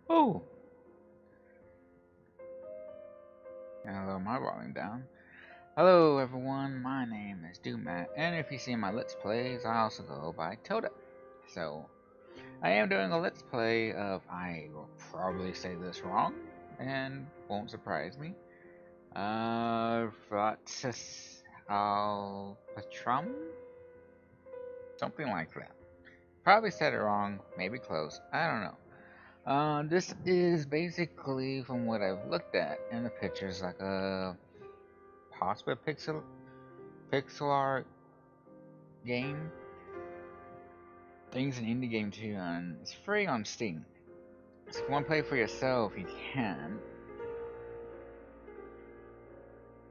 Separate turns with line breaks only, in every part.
Oh, hello, my volume down. Hello, everyone. My name is Doomat, and if you see my Let's Plays, I also go by Toda. So, I am doing a Let's Play of, I will probably say this wrong, and won't surprise me. Fratis Alptraum? Something like that. Probably said it wrong, maybe close, I don't know. This is basically, from what I've looked at in the pictures, like a possible pixel art game. Things an indie game too, and it's free on Steam. So if you want to play for yourself, you can.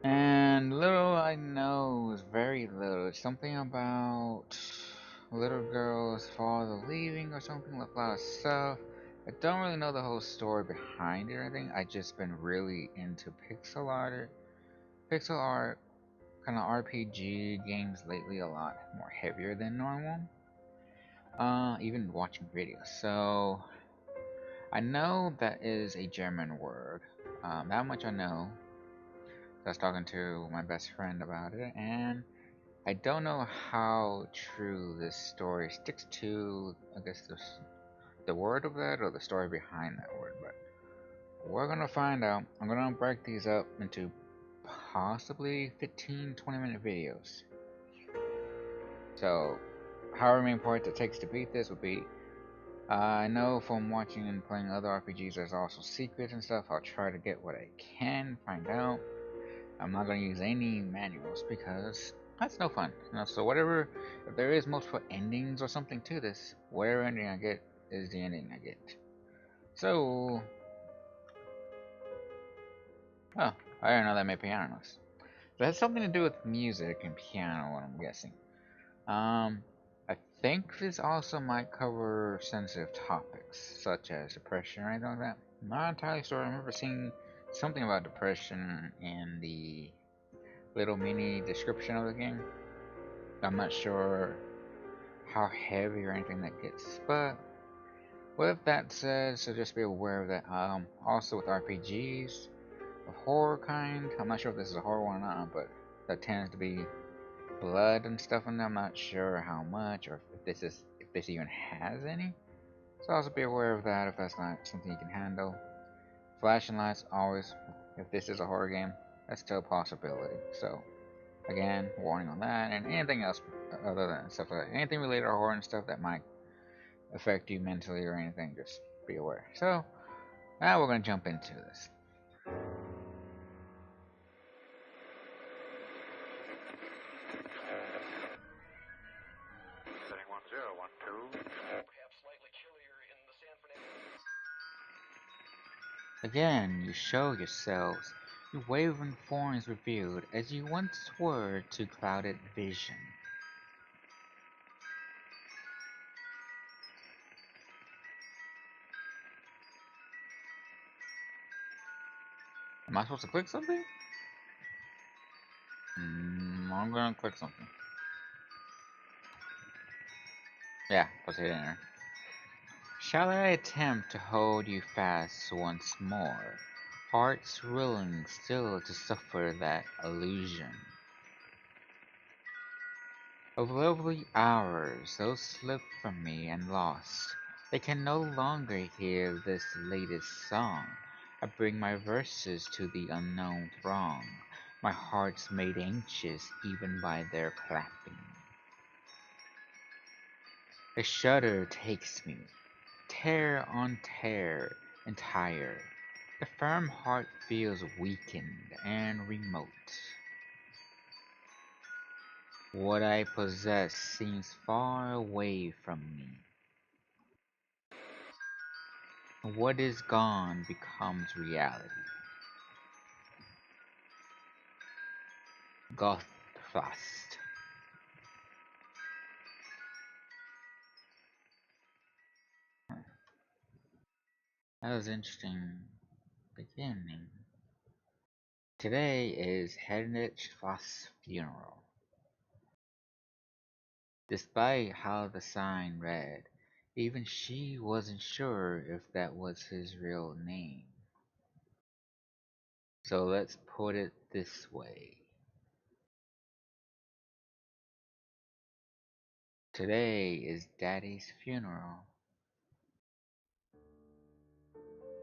And little I know is very little. It's something about a little girl's father leaving or something, like a lot of stuff. I don't really know the whole story behind it or anything. I just been really into pixel art, kind of RPG games lately, a lot more heavier than normal. Even watching videos. So I know that is a German word. That much I know. I was talking to my best friend about it, and I don't know how true this story sticks to, I guess, the word of that or the story behind that word, but we're gonna find out. I'm gonna break these up into possibly 15-20 minute videos. So, however many parts it takes to beat this would be. I know from watching and playing other RPGs there's also secrets and stuff. I'll try to get what I can, find out. I'm not going to use any manuals because that's no fun. So whatever, if there is multiple endings or something to this, whatever ending I get is the ending I get. So, oh, I didn't know that made piano noise. That has something to do with music and piano, what I'm guessing. I think this also might cover sensitive topics, such as depression or anything like that. Not entirely sure. I remember seeing something about depression in the little mini description of the game. I'm not sure how heavy or anything that gets, but with that said, so just be aware of that. Also with RPGs, of horror kind, I'm not sure if this is a horror one or not, but that tends to be blood and stuff in there. I'm not sure how much or if this even has any. So also be aware of that if that's not something you can handle. Flashing lights always, if this is a horror game, that's still a possibility. So again, warning on that, and anything else other than stuff like that. Anything related to horror and stuff that might affect you mentally or anything, just be aware. So now we're gonna jump into this.
Setting 1012.
Again, you show yourselves, your wavering forms revealed as you once were to clouded vision. Am I supposed to click something? I'm gonna click something. Yeah, let's hit enter. Shall I attempt to hold you fast once more, hearts willing still to suffer that illusion? Of lovely hours, those slipped from me and lost, they can no longer hear this latest song. I bring my verses to the unknown throng, my heart's made anxious even by their clapping. A shudder takes me, tear on tear, entire. The firm heart feels weakened and remote. What I possess seems far away from me. What is gone becomes reality. Gothfast. That was interesting beginning. Today is Heinrich Voss' funeral. Despite how the sign read, Even she wasn't sure if that was his real name. So let's put it this way. Today is Daddy's funeral.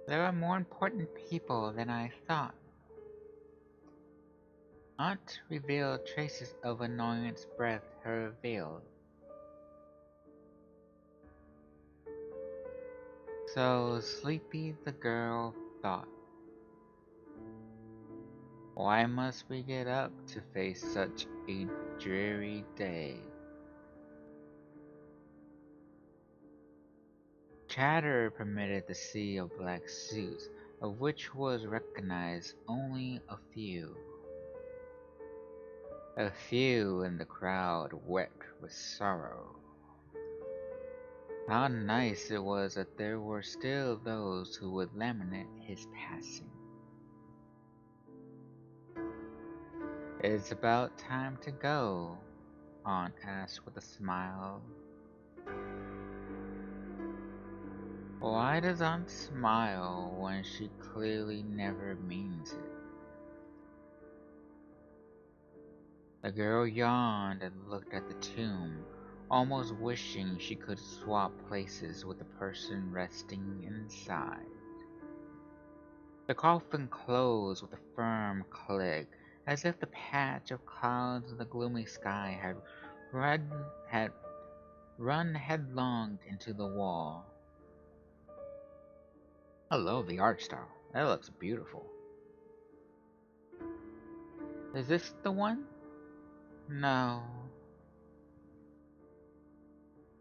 There are more important people than I thought. Aunt revealed traces of annoyance breath her veil. So sleepy the girl thought. Why must we get up to face such a dreary day? Chatter permitted the sea of black suits, of which was recognized only a few. A few in the crowd wept with sorrow. How nice it was that there were still those who would lament his passing. It's about time to go, Aunt asked with a smile. Why does Aunt smile when she clearly never means it? The girl yawned and looked at the tomb, almost wishing she could swap places with the person resting inside. The coffin closed with a firm click, as if the patch of clouds in the gloomy sky had run headlong into the wall. I love the art style. That looks beautiful. Is this the one? No.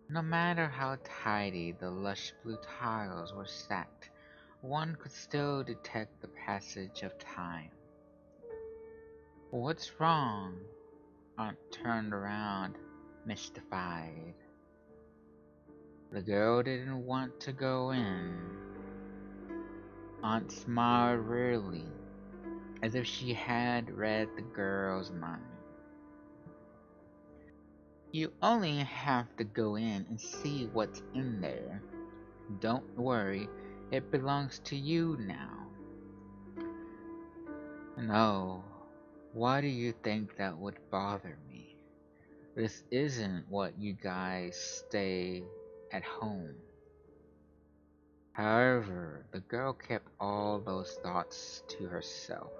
No matter how tidy the lush blue tiles were stacked, one could still detect the passage of time. What's wrong? Aunt turned around, mystified. The girl didn't want to go in. Aunt smiled wearily, as if she had read the girl's mind. You only have to go in and see what's in there. Don't worry, it belongs to you now. No, why do you think that would bother me? This isn't what you guys stay at home. However, the girl kept all those thoughts to herself.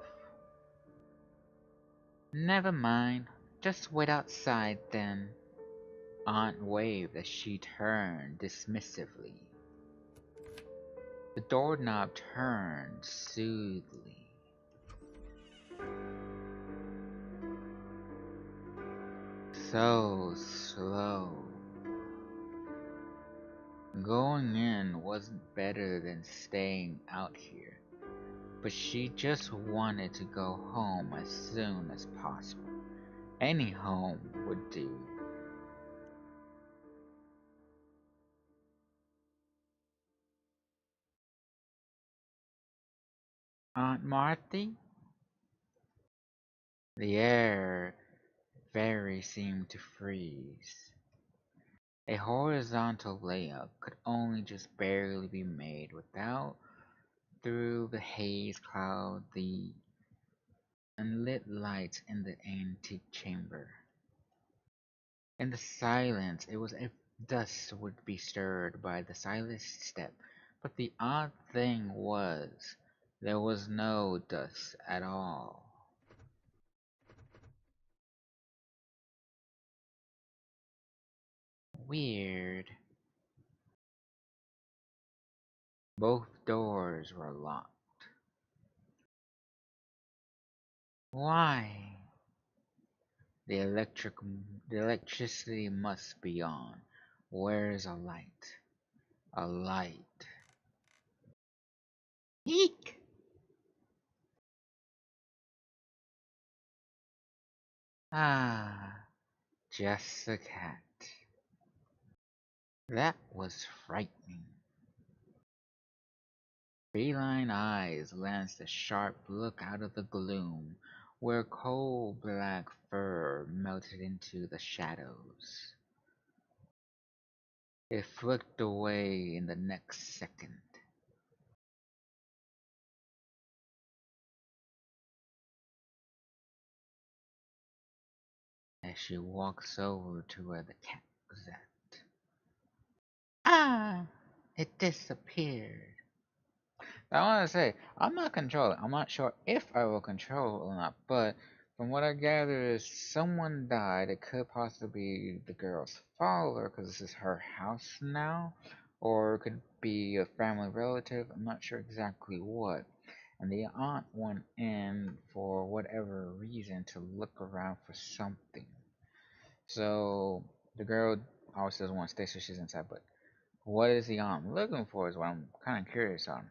Never mind, just wait outside then. Aunt waved as she turned dismissively. The doorknob turned soothingly. So slow. Going in wasn't better than staying out here, but she just wanted to go home as soon as possible. Any home would do. Aunt Marthy? The air very seemed to freeze. A horizontal layup could only just barely be made without through the haze cloud the unlit lights in the antique chamber. In the silence, it was as if dust would be stirred by the slightest step, but the odd thing was, there was no dust at all. Weird. Both doors were locked. Why? The the electricity must be on. Where's a light? A light. Eek! Ah, just a cat. That was frightening. Feline eyes lanced a sharp look out of the gloom, where coal-black fur melted into the shadows. It flicked away in the next second. As she walks over to where the cat was at. Ah! It disappeared. I want to say, I'm not controlling. I'm not sure if I will control it or not, but from what I gather is someone died. It could possibly be the girl's father because this is her house now, or it could be a family relative. I'm not sure exactly what. And the aunt went in for whatever reason to look around for something. So the girl obviously doesn't want to stay, so she's inside. But what is the aunt looking for is what I'm kind of curious on.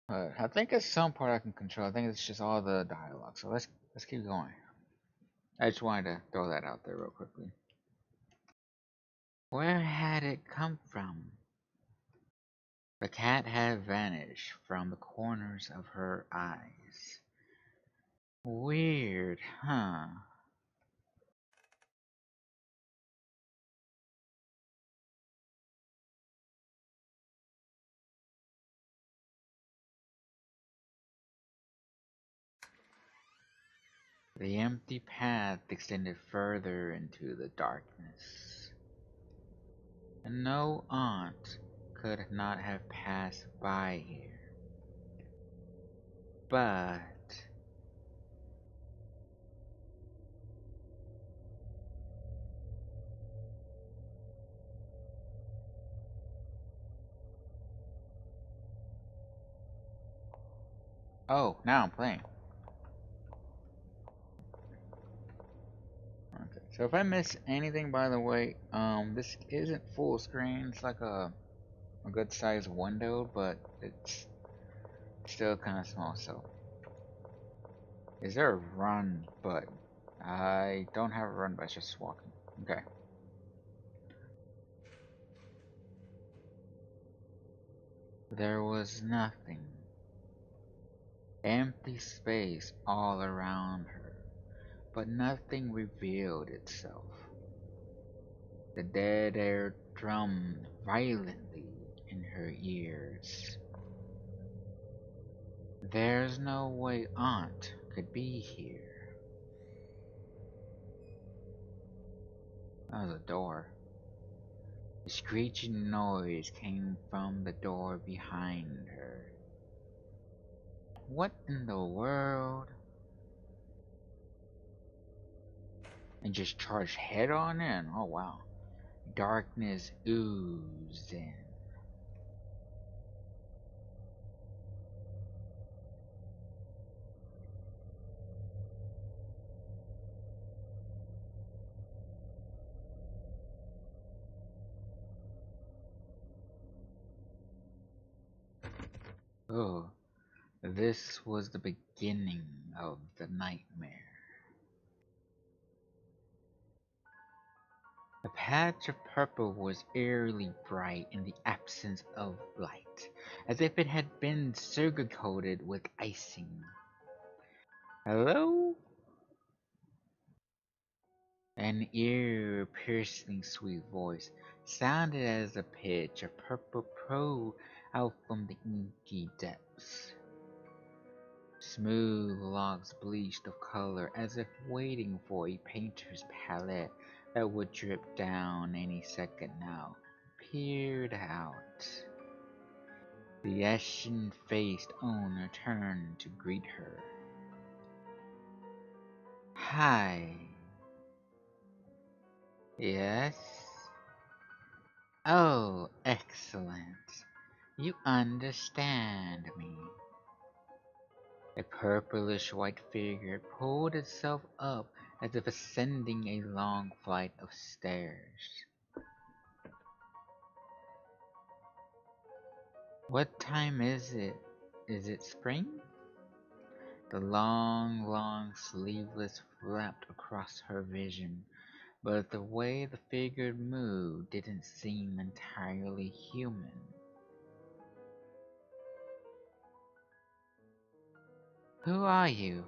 I think it's some part I can control. I think it's just all the dialogue. So let's keep going. I just wanted to throw that out there real quickly. Where had it come from? The cat had vanished from the corners of her eyes. Weird, huh? The empty path extended further into the darkness. And no aunt could not have passed by here. But oh, now I'm playing. Okay. So if I miss anything, by the way, this isn't full screen. It's like a good sized window, but it's still kind of small. So is there a run button? I don't have a run button. It's just walking. Okay. There was nothing. Empty space all around her, but nothing revealed itself. The dead air drummed violently in her ears. There's no way Aunt could be here. That was a door. A screeching noise came from the door behind her. What in the world? And just charged head on in. Oh wow. Darkness oozed in. Oh, this was the beginning of the nightmare. The patch of purple was eerily bright in the absence of light, as if it had been sugar-coated with icing. Hello? An ear-piercing sweet voice sounded as the pitch of purple poured out from the inky depths. Smooth locks bleached of color as if waiting for a painter's palette that would drip down any second now, peered out. The ashen-faced owner turned to greet her. Hi. Yes? Oh, excellent. You understand me. A purplish white figure pulled itself up as if ascending a long flight of stairs. What time is it? Is it spring? The long sleeveless flapped across her vision, but the way the figure moved didn't seem entirely human. Who are you?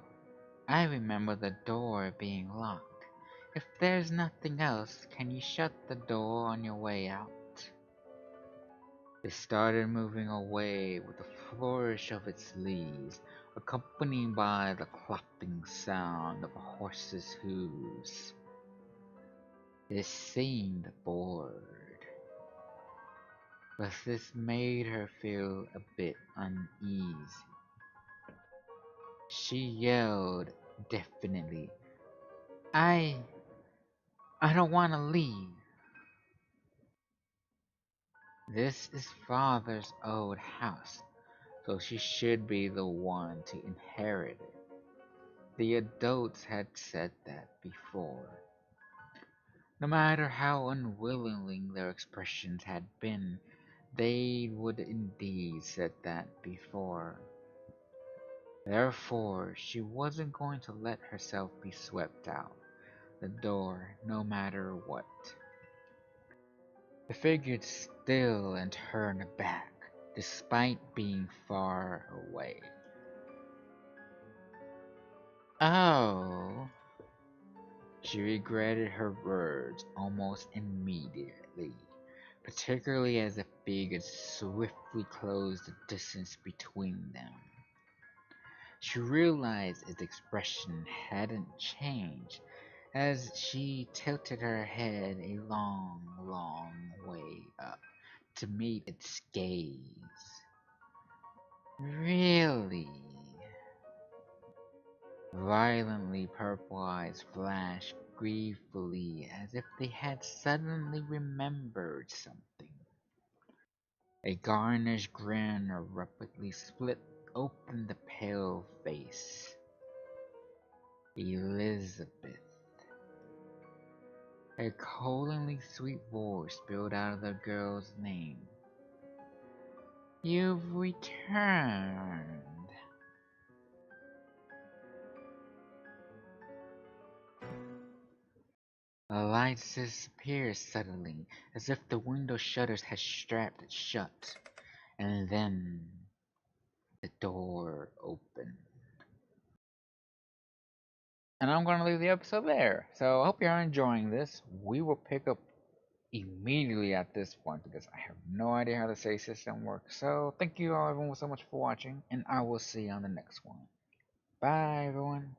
I remember the door being locked. If there's nothing else, can you shut the door on your way out? It started moving away with a flourish of its leaves, accompanied by the clopping sound of a horse's hooves. It seemed bored, but this made her feel a bit uneasy. She yelled definitely, I I don't want to leave. This is father's old house, so she should be the one to inherit it. The adults had said that before. No matter how unwilling their expressions had been, they would indeed said that before. Therefore, she wasn't going to let herself be swept out the door no matter what. The figure still and turned back, despite being far away. Oh, she regretted her words almost immediately, particularly as the figure swiftly closed the distance between them. She realized its expression hadn't changed as she tilted her head a long, long way up to meet its gaze. Really? Violently purple eyes flashed gleefully as if they had suddenly remembered something. A garnished grin abruptly split open the pale face. Elizabeth. A callingly sweet voice spilled out of the girl's name. You've returned. The light disappeared suddenly, as if the window shutters had strapped it shut, and then the door opened. And I'm going to leave the episode there. So I hope you're enjoying this. We will pick up immediately at this point because I have no idea how the save system works. So thank you all everyone so much for watching, and I will see you on the next one. Bye everyone.